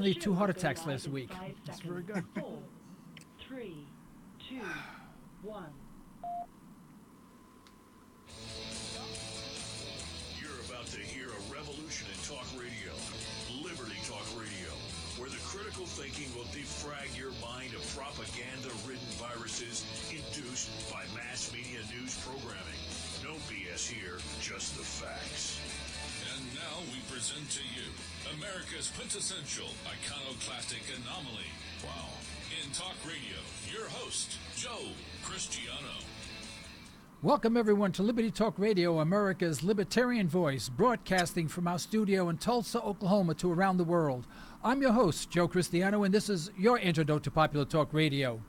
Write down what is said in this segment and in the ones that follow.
only 2 heart attacks last week. That's very good. 4, 3, 2, 1. You're about to hear a revolution in talk radio. Liberty Talk Radio, where the critical thinking will defrag your mind of propaganda-ridden viruses induced by mass media news programming. No BS here, just the facts. And now we present to you America's quintessential iconoclastic anomaly. Wow. In talk radio, your host, Joe Cristiano. Welcome, everyone, to Liberty Talk Radio, America's libertarian voice, broadcasting from our studio in Tulsa, Oklahoma, to around the world. I'm your host, Joe Cristiano, and this is your antidote to popular talk radio.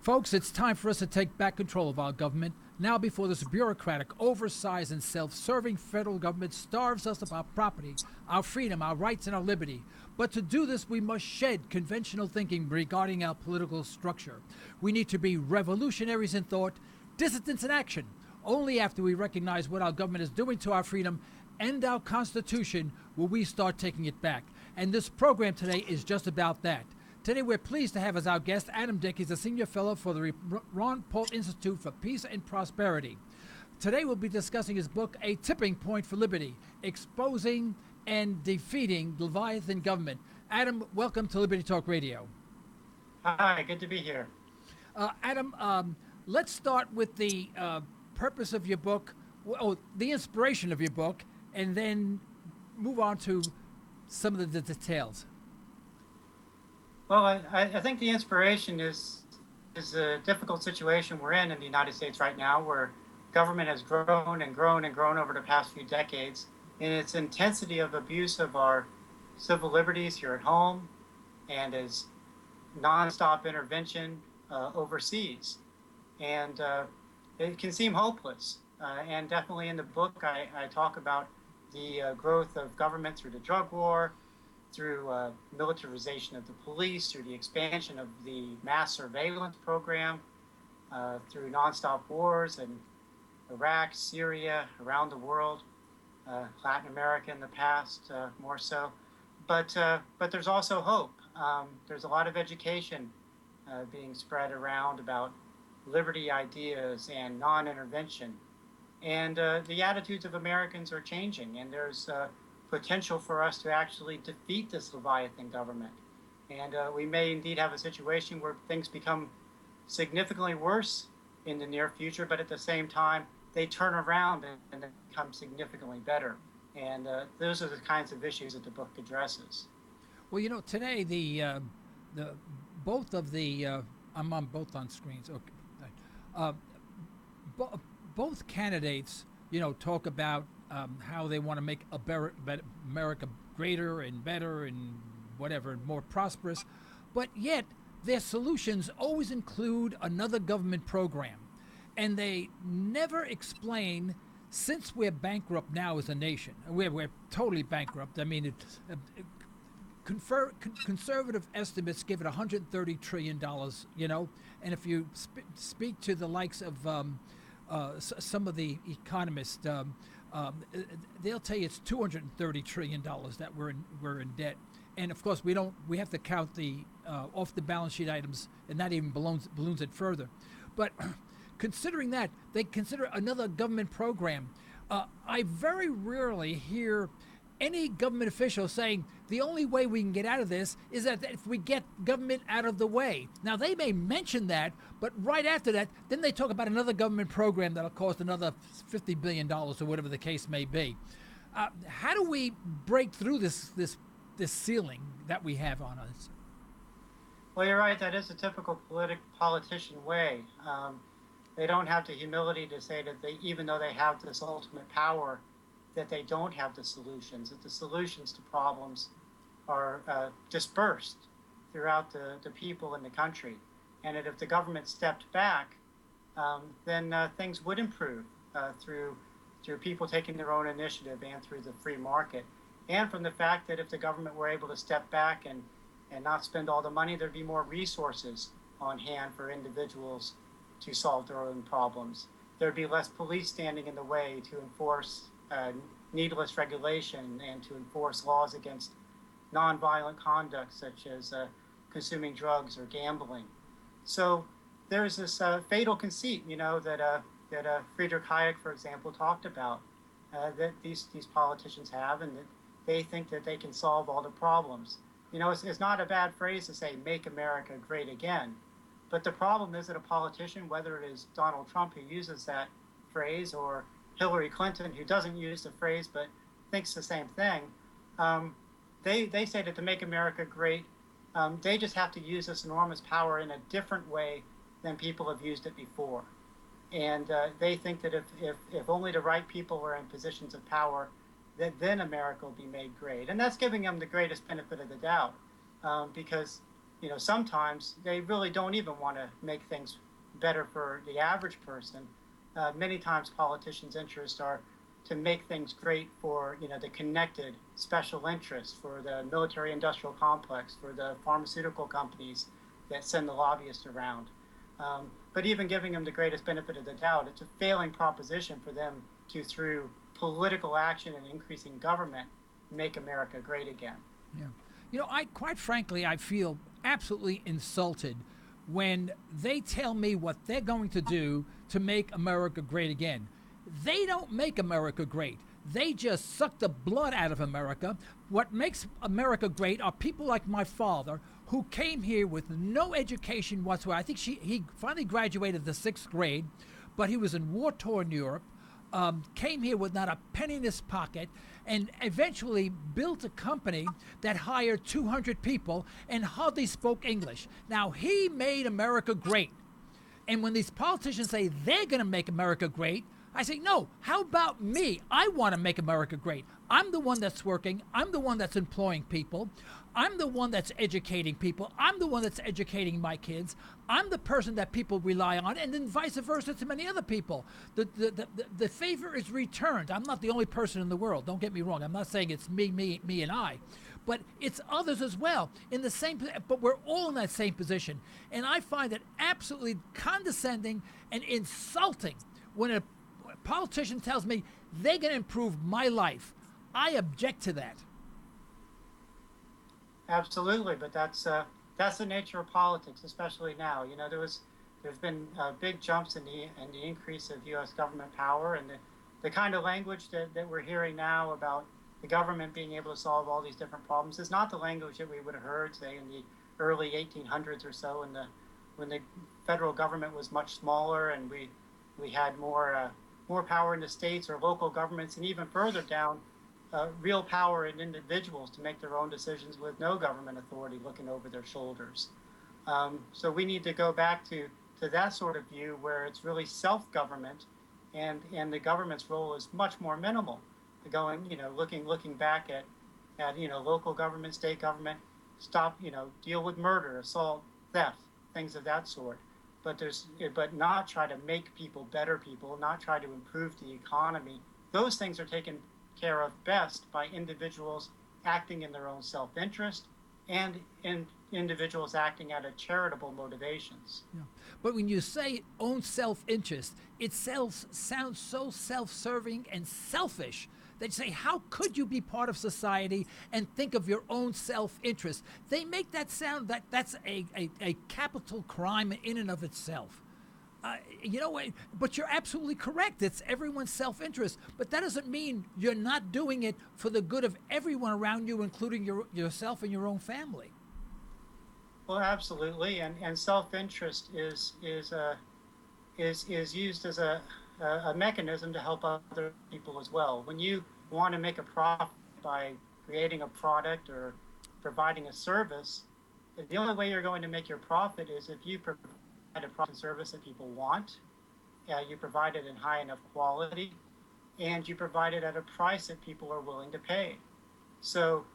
Folks, it's time for us to take back control of our government now before this bureaucratic, oversized, and self-serving federal government starves us of our property, our freedom, our rights, and our liberty. But to do this, we must shed conventional thinking regarding our political structure. We need to be revolutionaries in thought, dissidents in action. Only after we recognize what our government is doing to our freedom and our Constitution will we start taking it back. And this program today is just about that. Today we're pleased to have as our guest Adam Dick. He's a senior fellow for the Ron Paul Institute for Peace and Prosperity. Today we'll be discussing his book, A Tipping Point for Liberty, Exposing and Defeating Leviathan Government. Adam, welcome to Liberty Talk Radio. Hi, good to be here. Adam, let's start with the purpose of your book, the inspiration of your book, and then move on to some of the details. Well, I think the inspiration is a difficult situation we're in the United States right now, where government has grown and grown and grown over the past few decades, in its intensity of abuse of our civil liberties here at home, and its nonstop intervention overseas. And it can seem hopeless. And definitely in the book, I talk about the growth of government through the drug war, through militarization of the police, through the expansion of the mass surveillance program, through nonstop wars in Iraq, Syria, around the world, Latin America in the past, more so. But there's also hope. There's a lot of education being spread around about liberty ideas and non-intervention. And the attitudes of Americans are changing, and there's potential for us to actually defeat this Leviathan government. And we may indeed have a situation where things become significantly worse in the near future, but at the same time, they turn around and become significantly better. And those are the kinds of issues that the book addresses. Well, you know, today the both of the I'm on both on screens. Okay, both candidates, you know, talk about how they want to make America greater and better and whatever, more prosperous, but yet their solutions always include another government program, and they never explain. Since we're bankrupt now as a nation, we're totally bankrupt. I mean, conservative estimates give it $130 trillion, you know, and if you speak to the likes of some of the economists, they'll tell you it's $230 trillion that we're in debt. And of course, we have to count the off the balance sheet items, and that even balloons it further. But considering that, they consider another government program. I very rarely hear any government official saying the only way we can get out of this is that if we get government out of the way. Now, they may mention that, but right after that, then they talk about another government program that'll cost another $50 billion or whatever the case may be. How do we break through this ceiling that we have on us? Well, you're right. That is a typical politician way. They don't have the humility to say that even though they have this ultimate power, that they don't have the solutions, that the solutions to problems are dispersed throughout the people in the country. And that if the government stepped back, then things would improve through people taking their own initiative and through the free market. And from the fact that if the government were able to step back and not spend all the money, there'd be more resources on hand for individuals to solve their own problems. There'd be less police standing in the way to enforce needless regulation and to enforce laws against nonviolent conduct such as consuming drugs or gambling. So there's this fatal conceit, that Friedrich Hayek, for example, talked about, that these politicians have, and that they think that they can solve all the problems. It's not a bad phrase to say, make America great again. But the problem is that a politician, whether it is Donald Trump who uses that phrase or Hillary Clinton who doesn't use the phrase but thinks the same thing, they say that to make America great, they just have to use this enormous power in a different way than people have used it before. And they think that if only the right people are in positions of power, that then America will be made great. And that's giving them the greatest benefit of the doubt, because sometimes they really don't even want to make things better for the average person. Many times politicians' interests are to make things great for the connected special interests, for the military-industrial complex, for the pharmaceutical companies that send the lobbyists around. But even giving them the greatest benefit of the doubt, it's a failing proposition for them to, through political action and increasing government, make America great again. Yeah. Quite frankly, I feel absolutely insulted when they tell me what they're going to do to make America great again. They don't make America great. They just suck the blood out of America. What makes America great are people like my father, who came here with no education whatsoever. I think he finally graduated the 6th grade, but he was in war-torn Europe, came here with not a penny in his pocket, and eventually built a company that hired 200 people and hardly spoke English. Now, he made America great. And when these politicians say they're going to make America great, I say, no, how about me? I want to make America great. I'm the one that's working. I'm the one that's employing people. I'm the one that's educating people. I'm the one that's educating my kids. I'm the person that people rely on, and then vice versa to many other people. The favor is returned. I'm not the only person in the world. Don't get me wrong. I'm not saying it's me, and I. But it's others as well in the same, but we're all in that same position. And I find it absolutely condescending and insulting when a politician tells me they're going to improve my life. I object to that. Absolutely, but that's the nature of politics, especially now. There's been big jumps in the increase of U.S. government power, and the kind of language that we're hearing now about the government being able to solve all these different problems is not the language that we would have heard, say, in the early 1800s or so, when the federal government was much smaller and we had more power in the states or local governments, and even further down, real power in individuals to make their own decisions with no government authority looking over their shoulders. So we need to go back to that sort of view where it's really self-government, and the government's role is much more minimal. Looking back at local government, state government, deal with murder, assault, theft, things of that sort. But not try to make people better people, not try to improve the economy. Those things are taken care of best by individuals acting in their own self-interest and in individuals acting out of charitable motivations. Yeah. But when you say own self-interest, it sounds so self-serving and selfish. They say, how could you be part of society and think of your own self-interest? They make that sound that's a capital crime in and of itself. But you're absolutely correct. It's everyone's self-interest. But that doesn't mean you're not doing it for the good of everyone around you, including yourself and your own family. Well, absolutely. And self-interest is used as a mechanism to help other people as well. When you want to make a profit by creating a product or providing a service, the only way you're going to make your profit is if you provide a product and service that people want, you provide it in high enough quality, and you provide it at a price that people are willing to pay. So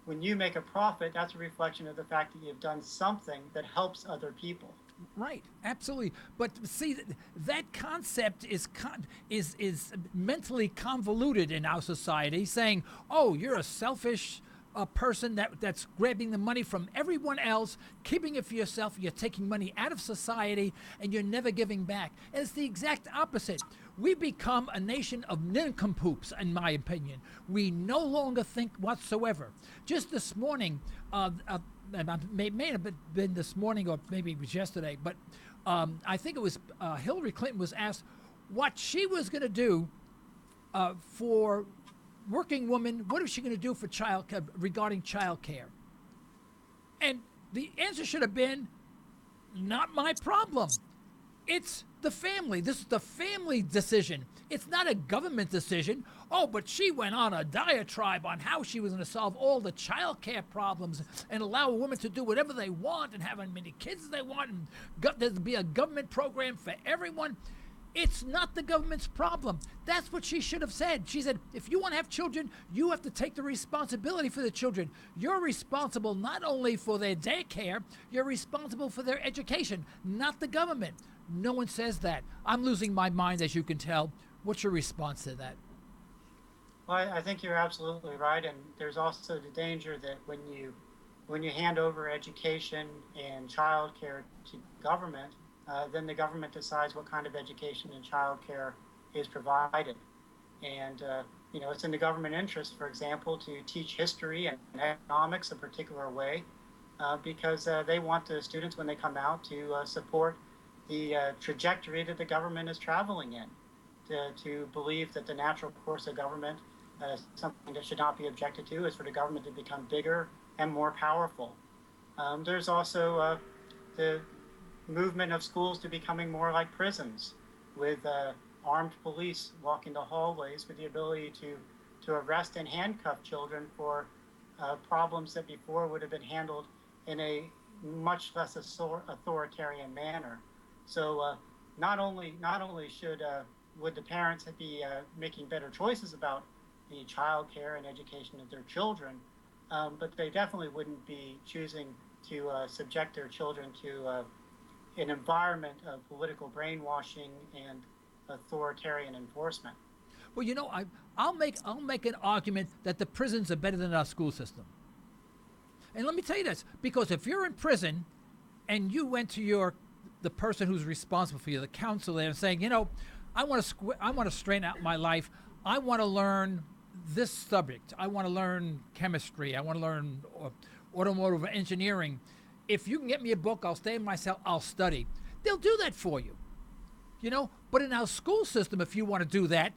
when you make a profit, that's a reflection of the fact that you've done something that helps other people. Right, absolutely. But see, that concept is mentally convoluted in our society, saying, "Oh, you're a selfish a person that's grabbing the money from everyone else, keeping it for yourself. You're taking money out of society, and you're never giving back. And it's the exact opposite. We become a nation of nincompoops, in my opinion. We no longer think whatsoever. Just this morning, may have been this morning, or maybe it was yesterday, but I think it was Hillary Clinton was asked what she was going to do for working women. What is she going to do for regarding child care? And the answer should have been, not my problem. It's the family. This is the family decision. It's not a government decision. Oh, but she went on a diatribe on how she was going to solve all the child care problems and allow a woman to do whatever they want and have as many kids as they want, and there'll be a government program for everyone. It's not the government's problem. That's what she should have said. She said, if you want to have children, you have to take the responsibility for the children. You're responsible not only for their daycare, you're responsible for their education, not the government. No one says that. I'm losing my mind, as you can tell. What's your response to that? Well, I think you're absolutely right, and there's also the danger that when you hand over education and child care to government, then the government decides what kind of education and child care is provided. And, it's in the government interest, for example, to teach history and economics a particular way, because they want the students, when they come out, to support the trajectory that the government is traveling in, to believe that the natural course of government, something that should not be objected to, is for the government to become bigger and more powerful. There's also the movement of schools to becoming more like prisons, with armed police walking the hallways with the ability to arrest and handcuff children for problems that before would have been handled in a much less authoritarian manner. So not only would the parents be making better choices about the child care and education of their children, but they definitely wouldn't be choosing to subject their children to an environment of political brainwashing and authoritarian enforcement. Well, I'll make an argument that the prisons are better than our school system. And let me tell you this, because if you're in prison and you went to the person who's responsible for you, the counselor, and saying, I want to straighten out my life. I want to learn this subject. I want to learn chemistry. I want to learn automotive engineering. If you can get me a book, I'll stay in my cell, I'll study. They'll do that for you. But in our school system, if you want to do that,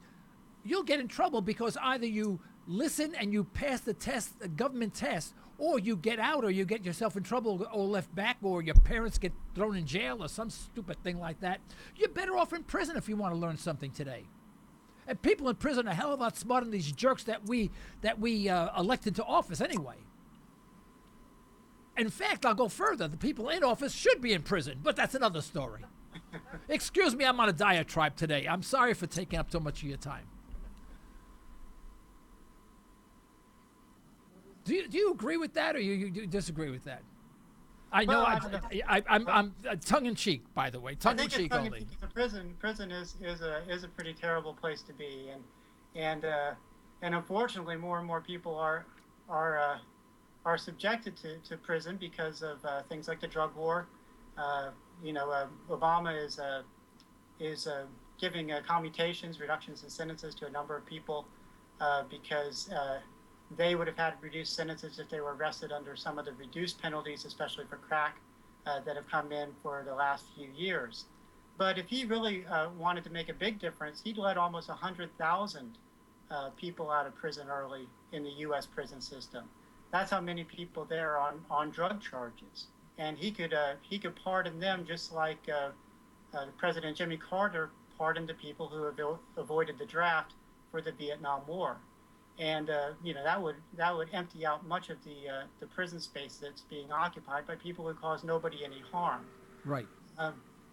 you'll get in trouble, because either you listen and you pass the test, the government test, or you get out, or you get yourself in trouble or left back, or your parents get thrown in jail or some stupid thing like that. You're better off in prison if you want to learn something today. And people in prison are a hell of a lot smarter than these jerks that we elected to office anyway. In fact, I'll go further. The people in office should be in prison, but that's another story. Excuse me, I'm on a diatribe today. I'm sorry for taking up so much of your time. Do you agree with that, or you disagree with that? I know I'm tongue in cheek, by the way, tongue in cheek only. The prison is a pretty terrible place to be, and unfortunately, more and more people are subjected to prison because of things like the drug war. Obama is giving commutations, reductions in sentences to a number of people because they would have had reduced sentences if they were arrested under some of the reduced penalties, especially for crack, that have come in for the last few years. But if he really wanted to make a big difference, he'd let almost 100,000 people out of prison early in the U.S. prison system. That's how many people there are on drug charges. And he could pardon them just like President Jimmy Carter pardoned the people who avoided the draft for the Vietnam War. And that would empty out much of the prison space that's being occupied by people who cause nobody any harm. Right.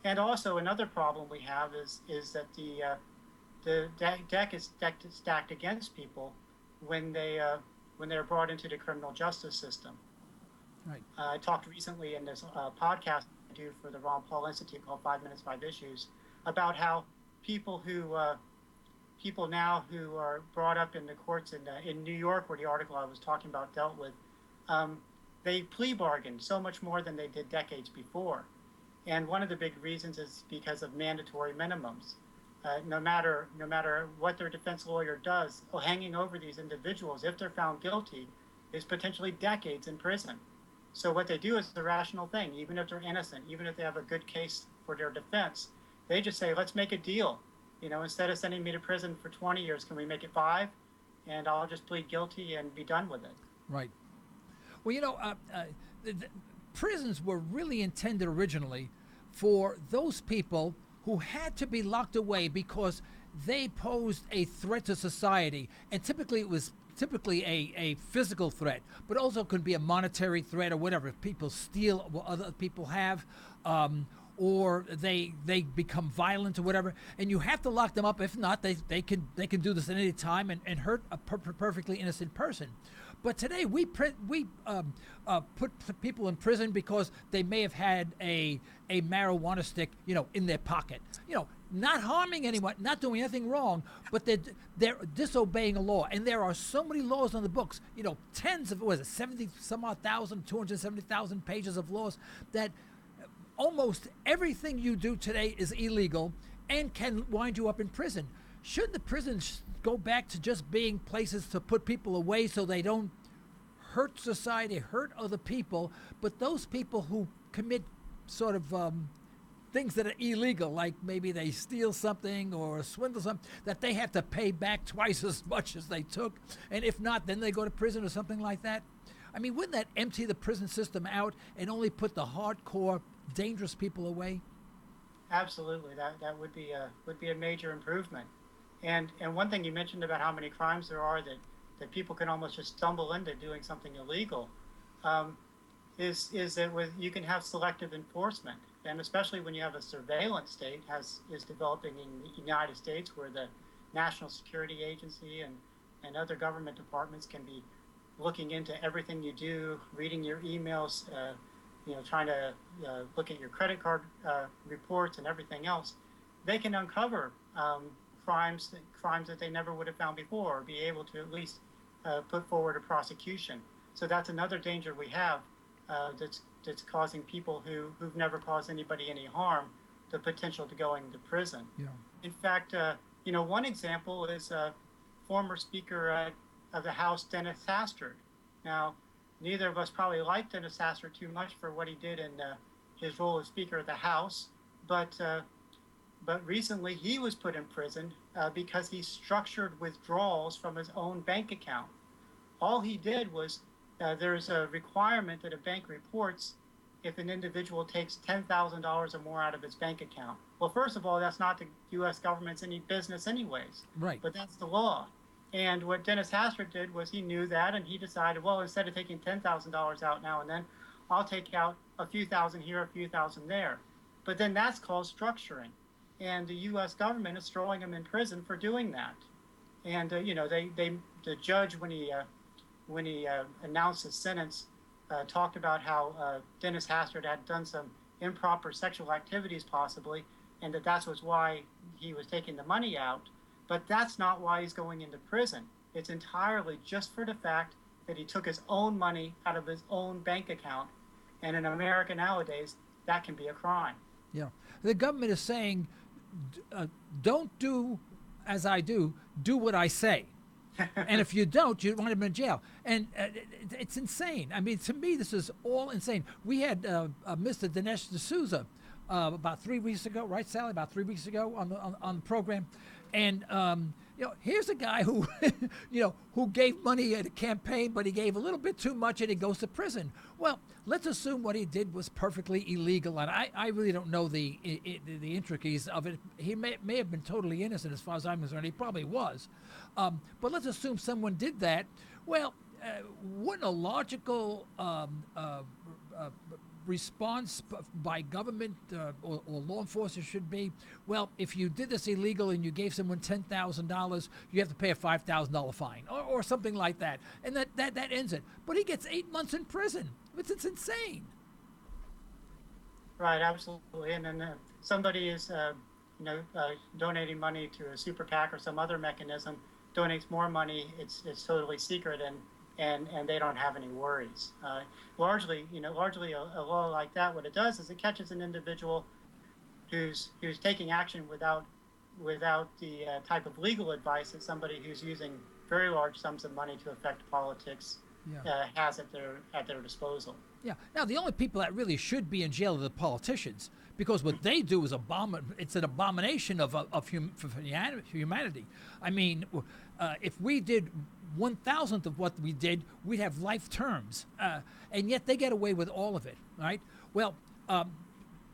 And also another problem we have is that the deck is stacked against people when they're brought into the criminal justice system. Right. I talked recently in this podcast I do for the Ron Paul Institute called 5 Minutes, 5 Issues about how people who people now who are brought up in the courts in New York, where the article I was talking about dealt with, they plea bargained so much more than they did decades before. And one of the big reasons is because of mandatory minimums. No matter what their defense lawyer does, hanging over these individuals, if they're found guilty, is potentially decades in prison. So what they do is the rational thing. Even if they're innocent, even if they have a good case for their defense, they just say, let's make a deal. Instead of sending me to prison for 20 years, can we make it 5? And I'll just plead guilty and be done with it. Right. Well, prisons were really intended originally for those people who had to be locked away because they posed a threat to society. And typically it was a physical threat, but also could be a monetary threat or whatever. If people steal what other people have, or they become violent or whatever, and you have to lock them up. If not, they can do this at any time and hurt a perfectly innocent person. But today we put people in prison because they may have had a marijuana stick, in their pocket. Not harming anyone, not doing anything wrong, but they're disobeying a law. And there are so many laws on the books, tens of 270,000 pages of laws that almost everything you do today is illegal and can wind you up in prison. Should the prisons go back to just being places to put people away so they don't hurt society, hurt other people, but those people who commit sort of things that are illegal, like maybe they steal something or swindle something, that they have to pay back twice as much as they took, and if not, then they go to prison or something like that? I mean, wouldn't that empty the prison system out and only put the hardcore, dangerous people away? Absolutely, that would be a major improvement. And one thing you mentioned about how many crimes there are that people can almost just stumble into doing something illegal, is that you can have selective enforcement, and especially when you have a surveillance state is developing in the United States, where the National Security Agency and other government departments can be looking into everything you do, reading your emails, trying to look at your credit card reports and everything else. They can uncover crimes that they never would have found before, or be able to at least put forward a prosecution. So that's another danger we have that's causing people who've never caused anybody any harm the potential to going to prison. Yeah. In fact, one example is former Speaker of the House, Dennis Hastert. Now, neither of us probably liked Dennis Hastert too much for what he did in his role as Speaker of the House, but recently he was put in prison because he structured withdrawals from his own bank account. All he did was, there's a requirement that a bank reports if an individual takes $10,000 or more out of his bank account. Well, first of all, that's not the U.S. government's any business anyways. Right. But that's the law. And what Dennis Hastert did was he knew that, and he decided, well, instead of taking $10,000 out now and then, I'll take out a few thousand here, a few thousand there. But then that's called structuring. And the U.S. government is throwing him in prison for doing that. And, the judge, when he announced his sentence, talked about how Dennis Hastert had done some improper sexual activities possibly, and that's why he was taking the money out. But that's not why he's going into prison. It's entirely just for the fact that he took his own money out of his own bank account. And in America nowadays, that can be a crime. Yeah. The government is saying, don't do as I do what I say. And if you don't, you wind up in jail. And it's insane. I mean, to me, this is all insane. We had Mr. Dinesh D'Souza about 3 weeks ago, right, Sally? About 3 weeks ago on the program. And, here's a guy who, who gave money at a campaign, but he gave a little bit too much and he goes to prison. Well, let's assume what he did was perfectly illegal. And I really don't know the intricacies of it. He may have been totally innocent as far as I'm concerned. He probably was. But let's assume someone did that. Well, wouldn't a logical response by government or law enforcement should be, well, if you did this illegal and you gave someone $10,000, you have to pay a $5,000 fine or something like that. And that ends it. But he gets 8 months in prison. It's insane. Right, absolutely. And then somebody is, donating money to a super PAC or some other mechanism, donates more money. It's totally secret, and they don't have any worries. Largely a law like that, what it does is it catches an individual who's taking action without the type of legal advice that somebody who's using very large sums of money to affect politics has at their disposal. Yeah. Now, the only people that really should be in jail are the politicians, because what they do is it's an abomination of humanity. I mean, if we did 1,000th of what we did, we'd have life terms, and yet they get away with all of it, right? Well,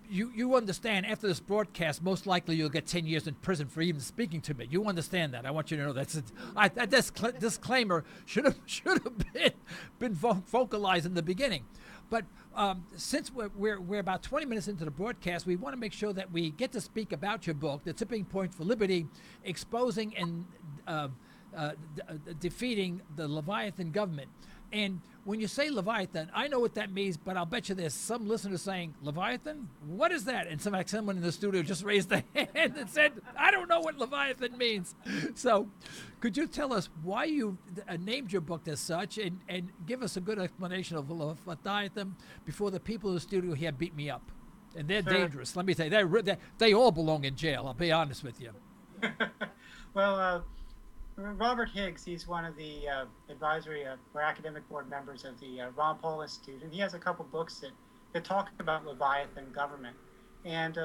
you understand, after this broadcast, most likely you'll get 10 years in prison for even speaking to me. You understand that. I want you to know that disclaimer should have been vocalized in the beginning. But since we're about 20 minutes into the broadcast, we want to make sure that we get to speak about your book, The Tipping Point for Liberty, Exposing and Defeating the Leviathan Government. And when you say Leviathan, I know what that means, but I'll bet you there's some listeners saying, Leviathan? What is that? And someone in the studio just raised their hand and said, I don't know what Leviathan means. So could you tell us why you named your book as such, and give us a good explanation of Leviathan before the people in the studio here beat me up? And they're dangerous. Let me tell you, they all belong in jail, I'll be honest with you. Well, Robert Higgs, he's one of the advisory or academic board members of the Ron Paul Institute, and he has a couple books that talk about Leviathan government. And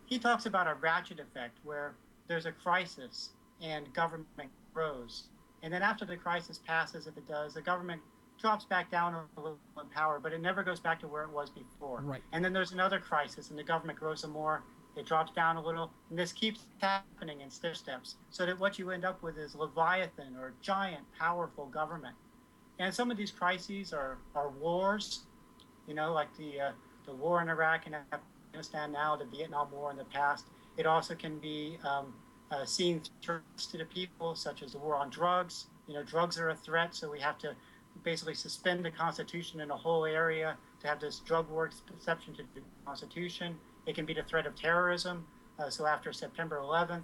he talks about a ratchet effect where there's a crisis and government grows. And then after the crisis passes, if it does, the government drops back down a little in power, but it never goes back to where it was before. Right. And then there's another crisis, and the government grows some more. It drops down a little, and this keeps happening in steps, so that what you end up with is Leviathan, or giant, powerful government. And some of these crises are wars, like the war in Iraq and Afghanistan now, the Vietnam War in the past. It also can be seeing threats to the people, such as the war on drugs. Drugs are a threat, so we have to basically suspend the Constitution in a whole area to have this drug war exception to the Constitution. It can be the threat of terrorism. So after September 11th,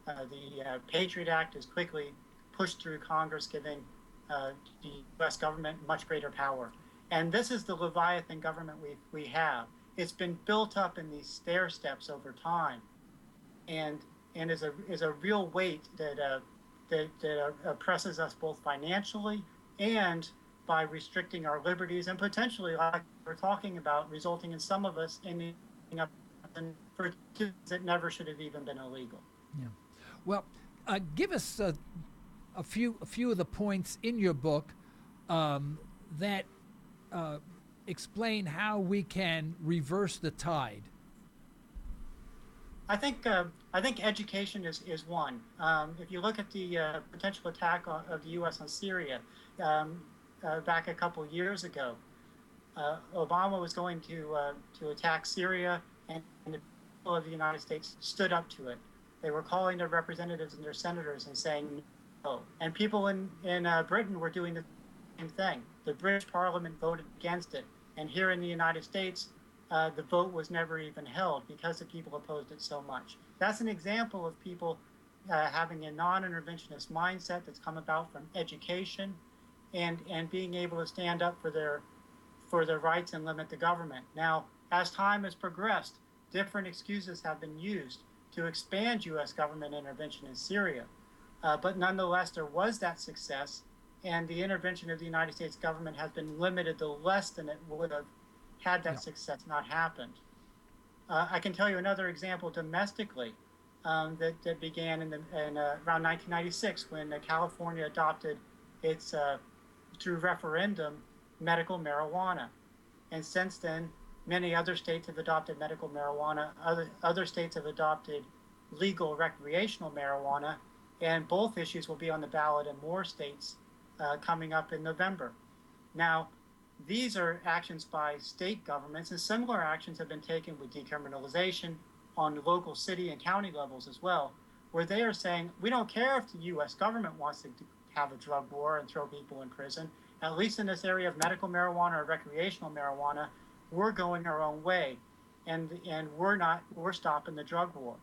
the Patriot Act is quickly pushed through Congress, giving the U.S. government much greater power. And this is the Leviathan government we have. It's been built up in these stair steps over time, and is a real weight that oppresses us both financially and by restricting our liberties, and potentially, like we're talking about, resulting in some of us ending up for activities that never should have even been illegal. Yeah. Well, give us a few of the points in your book that explain how we can reverse the tide. I think education is one. If you look at the potential attack of the U.S. on Syria back a couple years ago, Obama was going to attack Syria, and the people of the United States stood up to it. They were calling their representatives and their senators and saying no. And people in Britain were doing the same thing. The British Parliament voted against it. And here in the United States, the vote was never even held because the people opposed it so much. That's an example of people having a non-interventionist mindset that's come about from education and being able to stand up for their rights and limit the government. Now, as time has progressed, different excuses have been used to expand U.S. government intervention in Syria. But nonetheless, there was that success, and the intervention of the United States government has been limited to less than it would have had that success not happened. I can tell you another example domestically that began in around 1996 when California adopted its, through referendum, medical marijuana. And since then, many other states have adopted medical marijuana. Other states have adopted legal recreational marijuana, and both issues will be on the ballot in more states coming up in November. Now, these are actions by state governments, and similar actions have been taken with decriminalization on local city and county levels as well, where they are saying, we don't care if the U.S. government wants to have a drug war and throw people in prison. At least in this area of medical marijuana or recreational marijuana, we're going our own way, and we're stopping the drug war.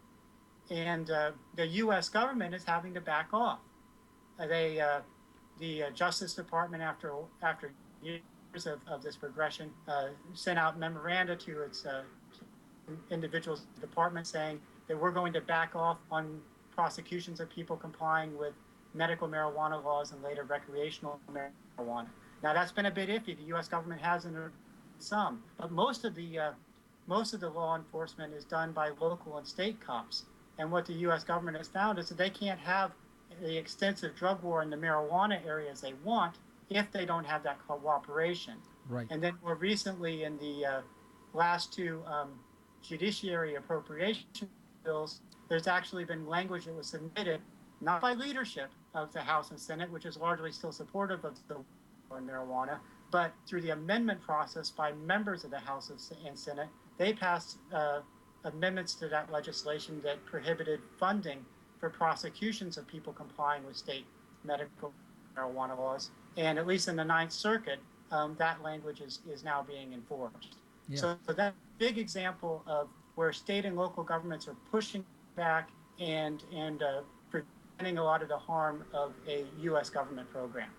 and the U.S. government is having to back off. The Justice Department, after years of this progression, sent out memoranda to its individuals department saying that we're going to back off on prosecutions of people complying with medical marijuana laws and later recreational marijuana. Now that's been a bit iffy. The U.S. government hasn't some, but most of the law enforcement is done by local and state cops. And what the U.S. government has found is that they can't have the extensive drug war in the marijuana areas they want if they don't have that cooperation. Right. And then more recently, in the last two judiciary appropriation bills, there's actually been language that was submitted, not by leadership of the House and Senate, which is largely still supportive of the war on marijuana, but through the amendment process by members of the House and Senate. They passed amendments to that legislation that prohibited funding for prosecutions of people complying with state medical marijuana laws. And at least in the Ninth Circuit, that language is now being enforced. Yeah. So that's a big example of where state and local governments are pushing back and preventing a lot of the harm of a U.S. government program.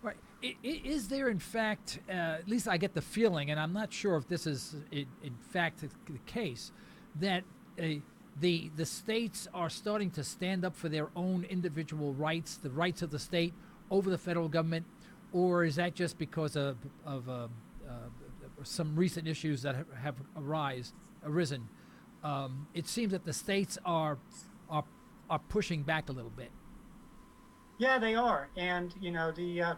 Right. Is there, in fact, at least I get the feeling, and I'm not sure if this is in fact the case, that the states are starting to stand up for their own individual rights, the rights of the state over the federal government, or is that just because of some recent issues that have arisen? It seems that the states are pushing back a little bit. Yeah, they are, and the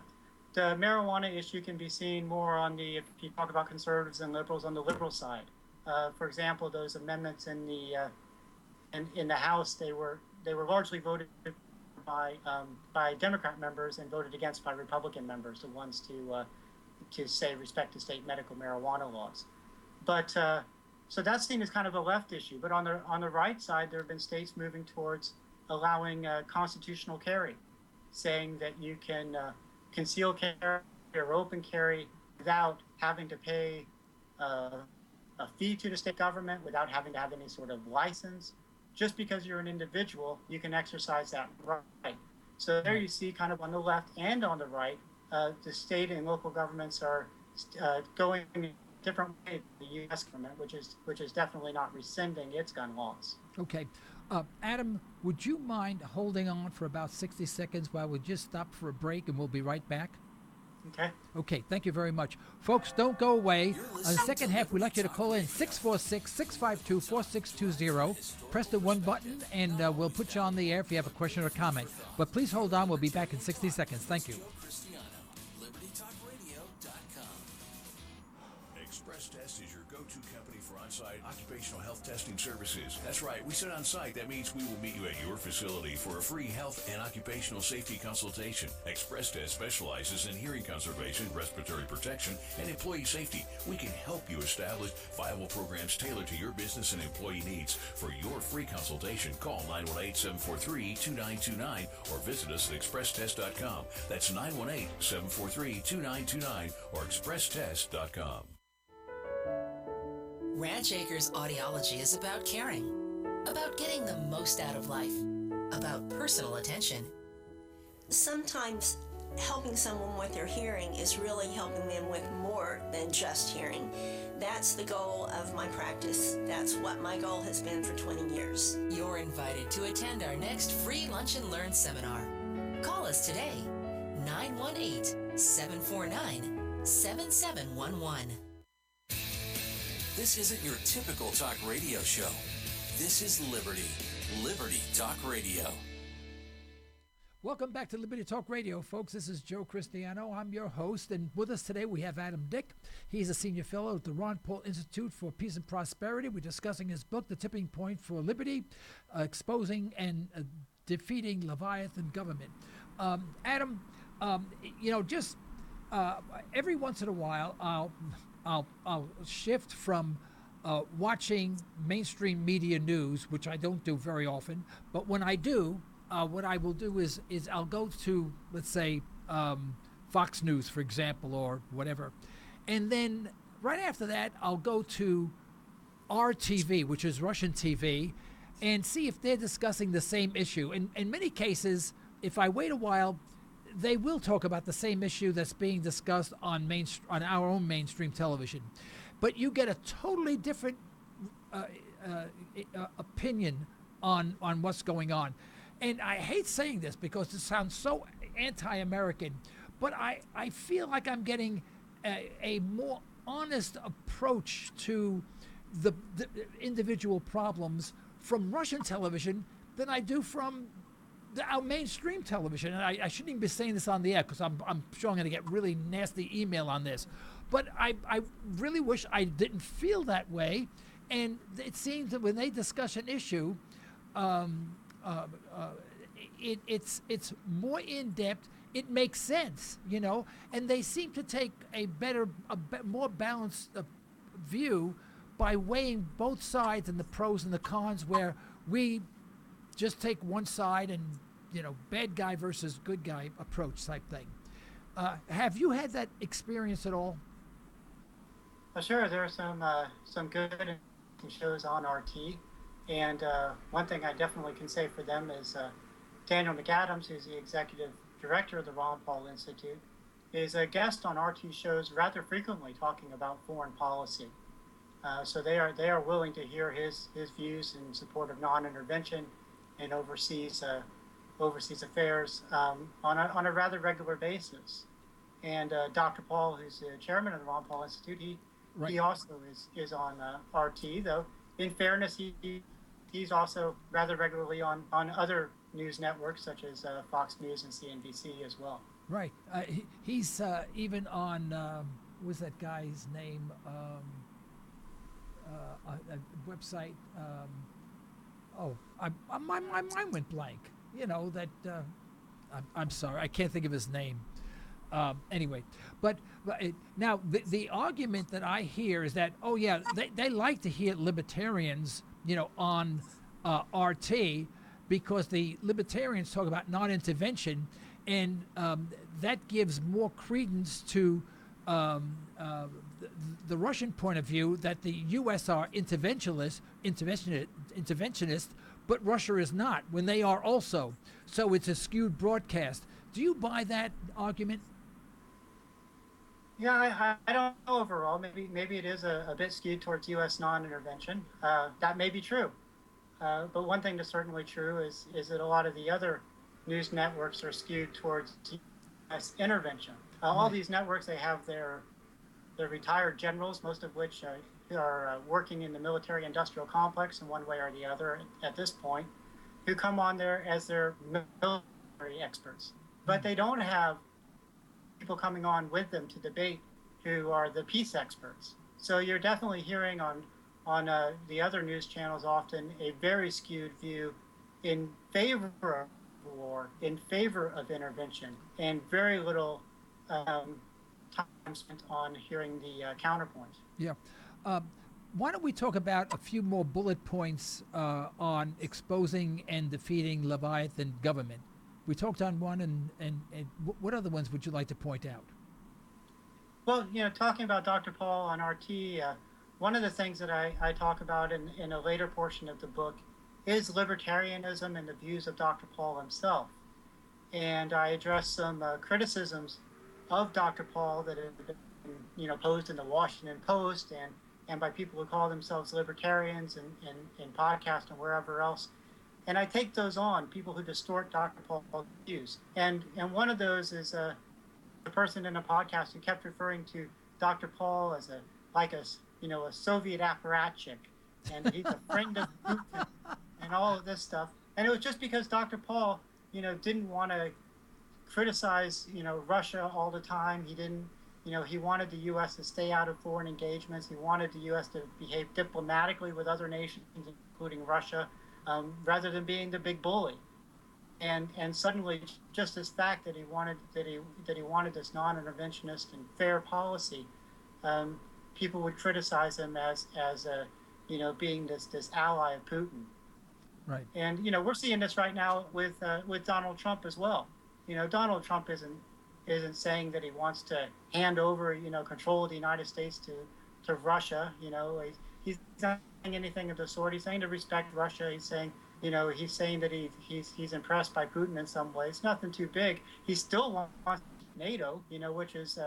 marijuana issue can be seen more on if you talk about conservatives and liberals, on the liberal side. For example, those amendments in the House, they were largely voted by Democrat members and voted against by Republican members, the ones to say respect to state medical marijuana laws. But so that's seen as kind of a left issue. But on the right side, there have been states moving towards allowing constitutional carry, saying that you can conceal carry or open carry without having to pay a fee to the state government, without having to have any sort of license. Just because you're an individual, you can exercise that right. So there you see, kind of on the left and on the right, the state and local governments are going a different way than the U.S. government, which is definitely not rescinding its gun laws. Okay. Adam, would you mind holding on for about 60 seconds while we just stop for a break, and we'll be right back? Okay. Okay, thank you very much. Folks, don't go away. On the second half, we'd like you to call in 646-652-4620. Press the 1 button, and we'll put you on the air if you have a question or comment. But please hold on. We'll be back in 60 seconds. Thank you. Express Test is your go-to company for on-site occupational health testing services. That's right, we said on-site. That means we will meet you at your facility for a free health and occupational safety consultation. Express Test specializes in hearing conservation, respiratory protection, and employee safety. We can help you establish viable programs tailored to your business and employee needs. For your free consultation, call 918-743-2929 or visit us at expresstest.com. That's 918-743-2929 or expresstest.com. Ranch Acres Audiology is about caring, about getting the most out of life, about personal attention. Sometimes helping someone with their hearing is really helping them with more than just hearing. That's the goal of my practice. That's what my goal has been for 20 years. You're invited to attend our next free Lunch and Learn seminar. Call us today, 918-749-7711. This isn't your typical talk radio show. This is Liberty Talk Radio. Welcome back to Liberty Talk Radio, folks. This is Joe Cristiano. I'm your host, and with us today we have Adam Dick. He's a senior fellow at the Ron Paul Institute for Peace and Prosperity. We're discussing his book, The Tipping Point for Liberty, Exposing and Defeating Leviathan Government. Adam, just every once in a while, I'll shift from watching mainstream media news, which I don't do very often, but when I do, what I will do is I'll go to, let's say, Fox News, for example, or whatever, and then right after that, I'll go to RTV, which is Russian TV, and see if they're discussing the same issue. In many cases, if I wait a while, they will talk about the same issue that's being discussed on our own mainstream television. But you get a totally different opinion on what's going on. And I hate saying this because it sounds so anti-American, but I feel like I'm getting a more honest approach to the individual problems from Russian television than I do from our mainstream television. And I shouldn't even be saying this on the air because I'm sure I'm going to get really nasty email on this. But I really wish I didn't feel that way. And it seems that when they discuss an issue, it's more in depth. It makes sense, and they seem to take a more balanced view by weighing both sides and the pros and the cons, where we just take one side and bad guy versus good guy approach type thing. Have you had that experience at all? Sure, there are some good shows on RT, and one thing I definitely can say for them is Daniel McAdams, who's the executive director of the Ron Paul Institute, is a guest on RT shows rather frequently talking about foreign policy. So they are willing to hear his views in support of non-intervention and overseas affairs on a rather regular basis. And Dr. Paul, who's the chairman of the Ron Paul Institute, he also is on RT, though in fairness, he's also rather regularly on other news networks such as Fox News and CNBC as well. Right. He's even on, what was that guy's name? A website. My mind went blank. I'm sorry, I can't think of his name. Anyway, but now the argument that I hear is that, they like to hear libertarians, on RT, because the libertarians talk about non-intervention, and that gives more credence to the Russian point of view that the U.S. are interventionist, but Russia is not, when they are also. So it's a skewed broadcast. Do you buy that argument? Yeah, I don't know overall. Maybe it is a bit skewed towards U.S. non-intervention. That may be true. But one thing that's certainly true is that a lot of the other news networks are skewed towards U.S. intervention. All these networks, they have their retired generals, most of which are working in the military-industrial complex in one way or the other at this point, who come on there as their military experts. But they don't have people coming on with them to debate who are the peace experts. So you're definitely hearing on the other news channels often a very skewed view in favor of war, in favor of intervention, and very little time spent on hearing the counterpoint. Yeah. Why don't we talk about a few more bullet points on exposing and defeating Leviathan government? We talked on one, and what other ones would you like to point out? Well, talking about Dr. Paul on RT, one of the things that I talk about in a later portion of the book is libertarianism and the views of Dr. Paul himself. And I address some criticisms of Dr. Paul that have been, posed in the Washington Post and by people who call themselves libertarians and in podcasts and wherever else. And I take those on, people who distort Dr. Paul's views. And one of those is a person in a podcast who kept referring to Dr. Paul as a Soviet apparatchik, and he's a friend of Putin and all of this stuff. And it was just because Dr. Paul, didn't want to criticize, Russia all the time. He didn't, he wanted the U.S. to stay out of foreign engagements. He wanted the U.S. to behave diplomatically with other nations, including Russia, rather than being the big bully. And suddenly, just this fact that he wanted this non-interventionist and fair policy, people would criticize him as being this ally of Putin. Right. And we're seeing this right now with Donald Trump as well. Donald Trump isn't saying that he wants to hand over control of the United States to Russia. he's not saying anything of the sort. He's saying to respect Russia. He's saying, he's saying that he's impressed by Putin in some ways. Nothing too big. He still wants NATO, which is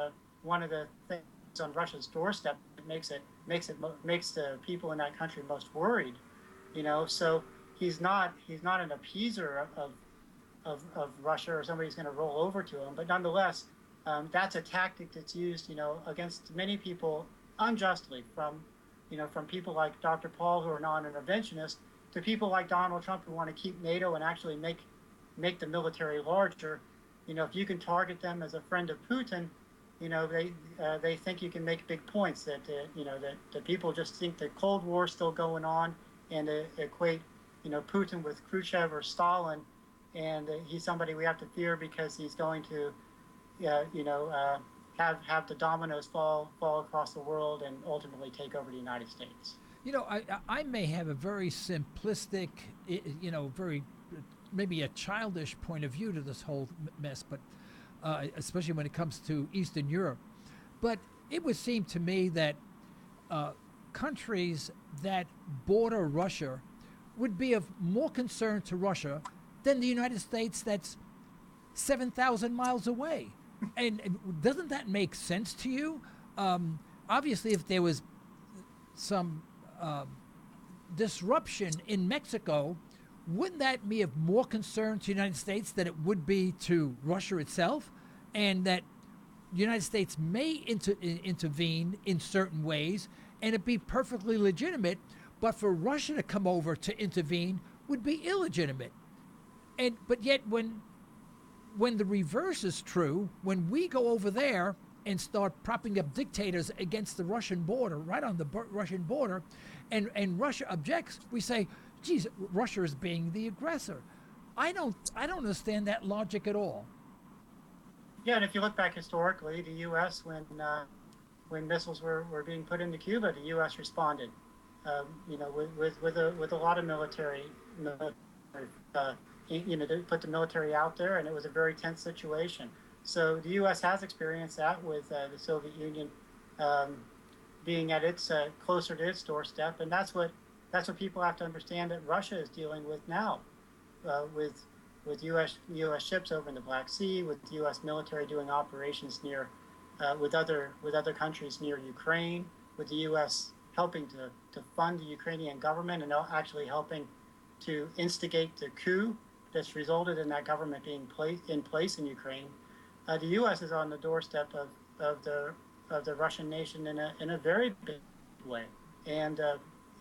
one of the things on Russia's doorstep that makes the people in that country most worried. So he's not an appeaser of Russia or somebody who's going to roll over to him. But nonetheless, that's a tactic that's used, against many people unjustly, from people like Dr. Paul, who are non-interventionists, to people like Donald Trump, who want to keep NATO and actually make the military larger. If you can target them as a friend of Putin, they think you can make big points that that people just think the Cold War is still going on, and equate Putin with Khrushchev or Stalin, and he's somebody we have to fear because he's going to have the dominoes fall across the world and ultimately take over the United States. I may have a very simplistic, very maybe a childish point of view to this whole mess, but especially when it comes to Eastern Europe. But it would seem to me that countries that border Russia would be of more concern to Russia than the United States, that's 7,000 miles away. And doesn't that make sense to you? Obviously, if there was some disruption in Mexico, wouldn't that be of more concern to the United States than it would be to Russia itself? And that the United States may intervene in certain ways, and it'd be perfectly legitimate, but for Russia to come over to intervene would be illegitimate. But yet when the reverse is true, when we go over there and start propping up dictators against the Russian border, right on the Russian border, and Russia objects, we say, geez, Russia is being the aggressor. I don't understand that logic at all. Yeah, and if you look back historically, the U.S., when missiles were being put into Cuba, the U.S. responded, with a lot of military, they put the military out there, and it was a very tense situation. So the U.S. has experienced that with the Soviet Union being at its closer to its doorstep, and that's what people have to understand that Russia is dealing with now, with U.S. ships over in the Black Sea, with the U.S. military doing operations near with other countries near Ukraine, with the U.S. helping to fund the Ukrainian government and actually helping to instigate the coup that's resulted in that government being in place in Ukraine. The U.S. is on the doorstep of the Russian nation in a very big way, and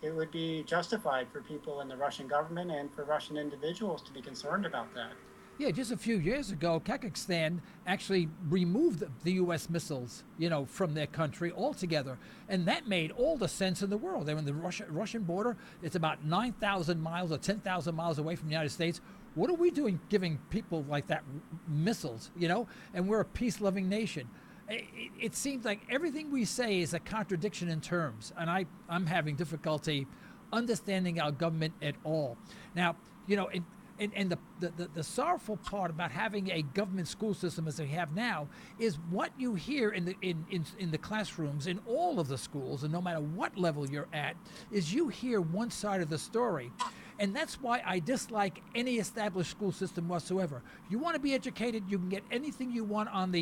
it would be justified for people in the Russian government and for Russian individuals to be concerned about that. Yeah, just a few years ago, Kazakhstan actually removed the U.S. missiles, from their country altogether, and that made all the sense in the world. They're in the Russian border. It's about 9,000 miles or 10,000 miles away from the United States. What are we doing giving people like that missiles, And we're a peace-loving nation. It seems like everything we say is a contradiction in terms, and I'm having difficulty understanding our government at all. Now, and the sorrowful part about having a government school system as they have now is what you hear in the classrooms in all of the schools, and no matter what level you're at, is you hear one side of the story. And that's why I dislike any established school system whatsoever. You want to be educated, you can get anything you want on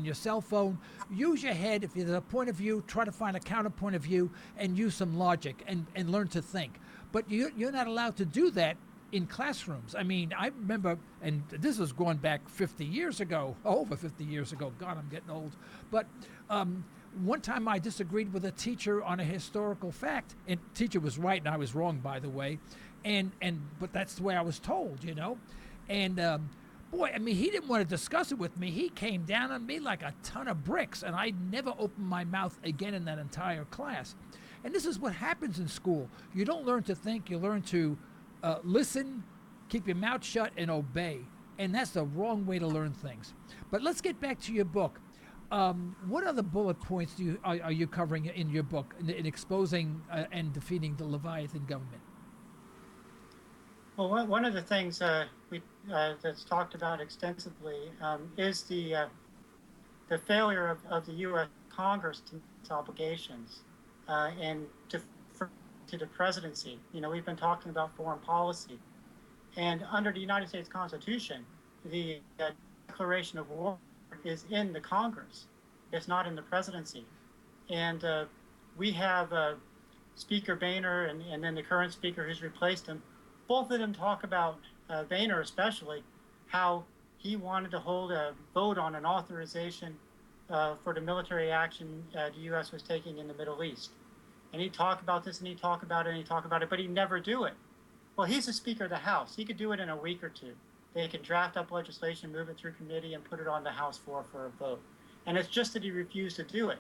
your cell phone. Use your head. If there's a point of view, try to find a counterpoint of view and use some logic and learn to think. But you're not allowed to do that in classrooms. I mean, I remember, and this was going back 50 years ago, over 50 years ago. God, I'm getting old. But one time I disagreed with a teacher on a historical fact, and the teacher was right and I was wrong, by the way. But that's the way I was told, And boy, I mean, he didn't want to discuss it with me. He came down on me like a ton of bricks, and I never opened my mouth again in that entire class. And this is what happens in school. You don't learn to think. You learn to listen, keep your mouth shut, and obey. And that's the wrong way to learn things. But let's get back to your book. What other bullet points are you covering in your book in exposing and defeating the Leviathan government? Well, one of the things that's talked about extensively is the failure of the U.S. Congress to meet its obligations and to to the presidency. We've been talking about foreign policy. And under the United States Constitution, the declaration of war is in the Congress. It's not in the presidency. And we have Speaker Boehner and then the current speaker who's replaced him. Both of them talk about, Boehner especially, how he wanted to hold a vote on an authorization for the military action the U.S. was taking in the Middle East. And he'd talk about this and he'd talk about it and he'd talk about it, but he'd never do it. Well, he's the Speaker of the House. He could do it in a week or two. They can draft up legislation, move it through committee, and put it on the House floor for a vote. And it's just that he refused to do it.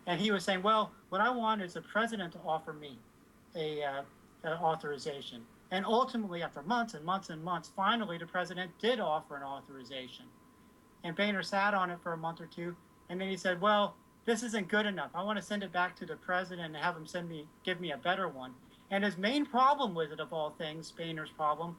And he was saying, well, what I want is the president to offer me a authorization. And ultimately, after months and months and months, finally the president did offer an authorization. And Boehner sat on it for a month or two, and then he said, well, this isn't good enough. I want to send it back to the president and have him give me a better one. And his main problem with it, of all things, Boehner's problem,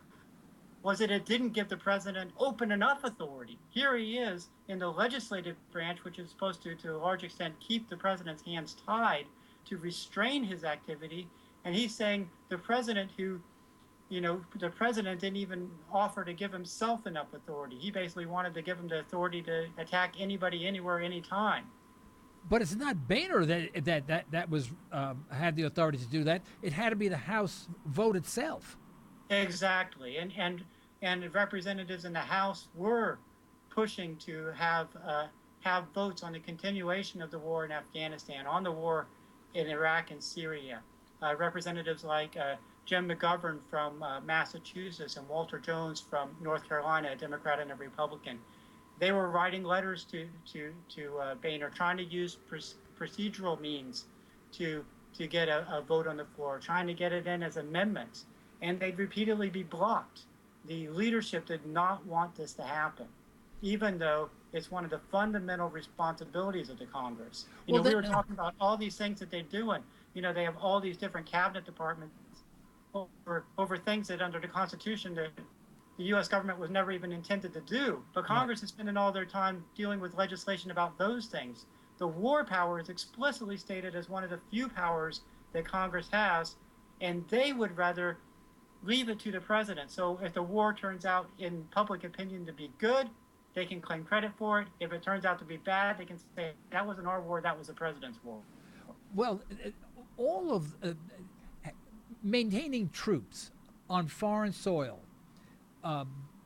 was that it didn't give the president open enough authority. Here he is in the legislative branch, which is supposed to a large extent, keep the president's hands tied to restrain his activity. And he's saying the president the president didn't even offer to give himself enough authority. He basically wanted to give him the authority to attack anybody, anywhere, anytime. But it's not Boehner that was had the authority to do that. It had to be the House vote itself. Exactly, and representatives in the House were pushing to have votes on the continuation of the war in Afghanistan, on the war in Iraq and Syria. Representatives like Jim McGovern from Massachusetts and Walter Jones from North Carolina, a Democrat and a Republican. They were writing letters to Boehner, trying to use procedural means to get a vote on the floor, trying to get it in as amendments, and they'd repeatedly be blocked. The leadership did not want this to happen, even though it's one of the fundamental responsibilities of the Congress. We were talking about all these things that they're doing. They have all these different cabinet departments over things that under the Constitution the U.S. government was never even intended to do. But Congress is spending all their time dealing with legislation about those things. The war power is explicitly stated as one of the few powers that Congress has, and they would rather leave it to the president. So if the war turns out in public opinion to be good, they can claim credit for it. If it turns out to be bad, they can say, that wasn't our war, that was the president's war. Well, all of maintaining troops on foreign soil,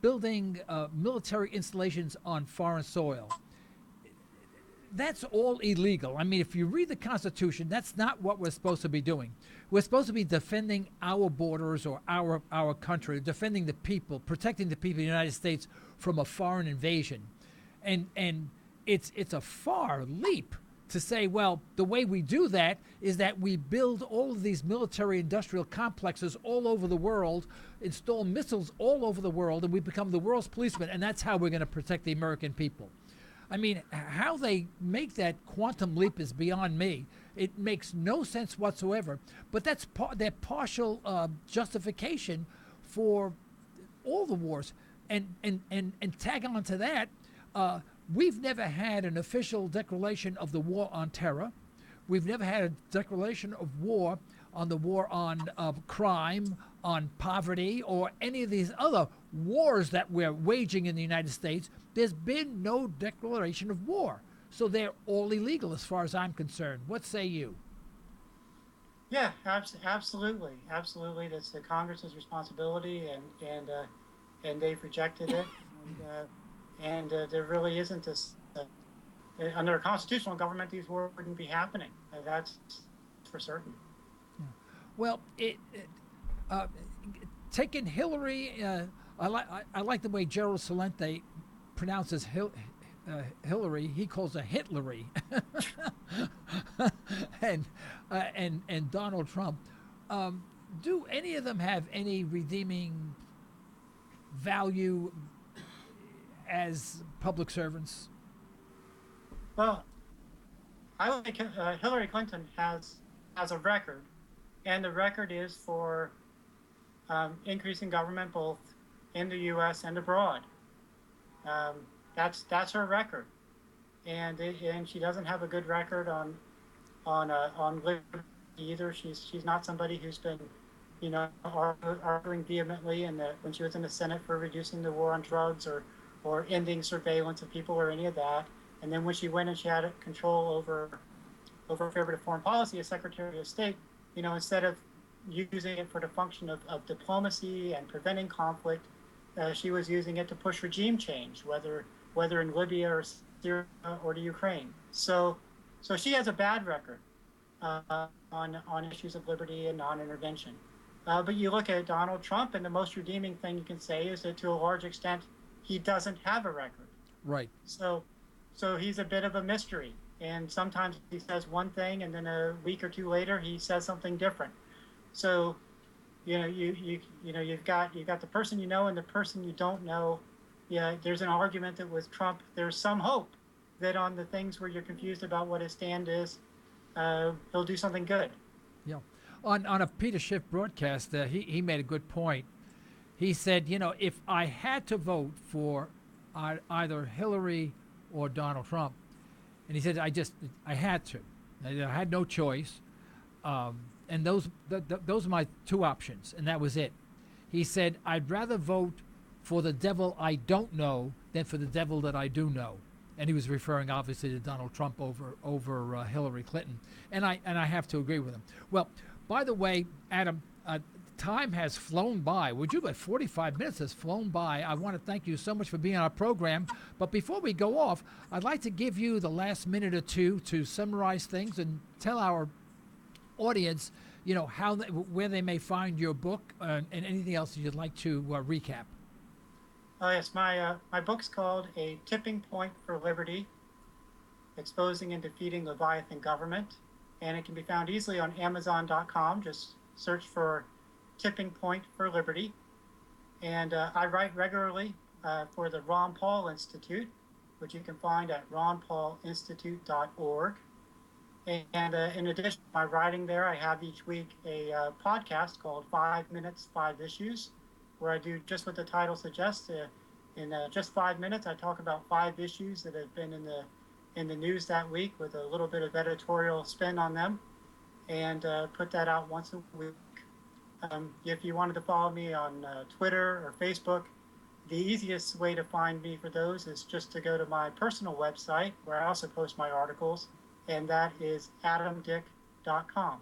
building military installations on foreign soil, that's all illegal. I mean, if you read the Constitution, that's not what we're supposed to be doing. We're supposed to be defending our borders or our country, defending the people, protecting the people of the United States from a foreign invasion. And it's a far leap to say, well, the way we do that is that we build all of these military industrial complexes all over the world, install missiles all over the world, and we become the world's policemen, and that's how we're going to protect the American people. I mean, how they make that quantum leap is beyond me. It makes no sense whatsoever. But that's their partial justification for all the wars. And tag on to that, we've never had an official declaration of the war on terror. We've never had a declaration of war on the war on crime, on poverty, or any of these other wars that we're waging in the United States. There's been no declaration of war. So they're all illegal as far as I'm concerned. What say you? Yeah, absolutely. Absolutely. That's the Congress's responsibility, and they've rejected it. And there really isn't this. Under a constitutional government, these wars wouldn't be happening. That's for certain. Yeah. Well, taking Hillary, I like the way Gerald Celente pronounces Hillary. He calls her Hitlery. and Donald Trump. Do any of them have any redeeming value as public servants? Well, I think Hillary Clinton has a record, and the record is for increasing government both in the U.S. and abroad. That's her record, and she doesn't have a good record on either. She's not somebody who's been, arguing vehemently when she was in the Senate for reducing the war on drugs or ending surveillance of people or any of that. And then when she went and she had control over favorable foreign policy as Secretary of State, instead of using it for the function of diplomacy and preventing conflict, she was using it to push regime change, whether in Libya or Syria or the Ukraine. So she has a bad record on issues of liberty and non-intervention. But you look at Donald Trump, and the most redeeming thing you can say is that to a large extent, he doesn't have a record. Right. So he's a bit of a mystery. And sometimes he says one thing, and then a week or two later, he says something different. So, you've got the person you know and the person you don't know. Yeah, there's an argument that with Trump, there's some hope that on the things where you're confused about what his stand is, he'll do something good. Yeah. On a Peter Schiff broadcast, he made a good point. He said, if I had to vote for either Hillary or Donald Trump, and he said, I had to. I had no choice. And those are my two options, and that was it. He said, I'd rather vote for the devil I don't know than for the devil that I do know. And he was referring, obviously, to Donald Trump over Hillary Clinton. And I have to agree with him. Well, by the way, Adam, time has flown by. Would you bet 45 minutes has flown by. I want to thank you so much for being on our program. But before we go off, I'd like to give you the last minute or two to summarize things and tell our audience, where they may find your book and anything else that you'd like to recap. Oh, yes. My book's called A Tipping Point for Liberty, Exposing and Defeating Leviathan Government. And it can be found easily on Amazon.com. Just search for Tipping Point for Liberty. And I write regularly for the Ron Paul Institute, which you can find at ronpaulinstitute.org. And in addition to my writing there, I have each week a podcast called 5 Minutes, 5 Issues, where I do just what the title suggests. In just 5 minutes, I talk about 5 issues that have been in the news that week with a little bit of editorial spin on them, and put that out once a week. If you wanted to follow me on Twitter or Facebook, the easiest way to find me for those is just to go to my personal website, where I also post my articles, and that is adamdick.com.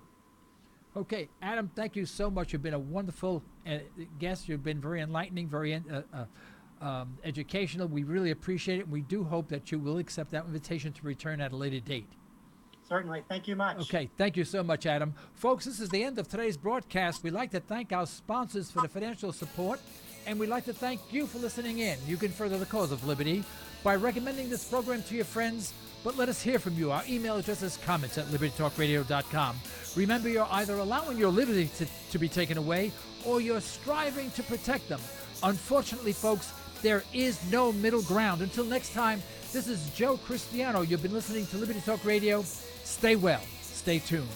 Okay, Adam, thank you so much. You've been a wonderful guest. You've been very enlightening, very educational. We really appreciate it. We do hope that you will accept that invitation to return at a later date. Certainly. Thank you much. Okay, thank you so much, Adam. Folks, this is the end of today's broadcast. We'd like to thank our sponsors for the financial support, and we'd like to thank you for listening in. You can further the cause of liberty by recommending this program to your friends, but let us hear from you. Our email address is comments@libertytalkradio.com. Remember, you're either allowing your liberty to be taken away or you're striving to protect them. Unfortunately, folks, there is no middle ground. Until next time, this is Joe Cristiano. You've been listening to Liberty Talk Radio. Stay well. Stay tuned.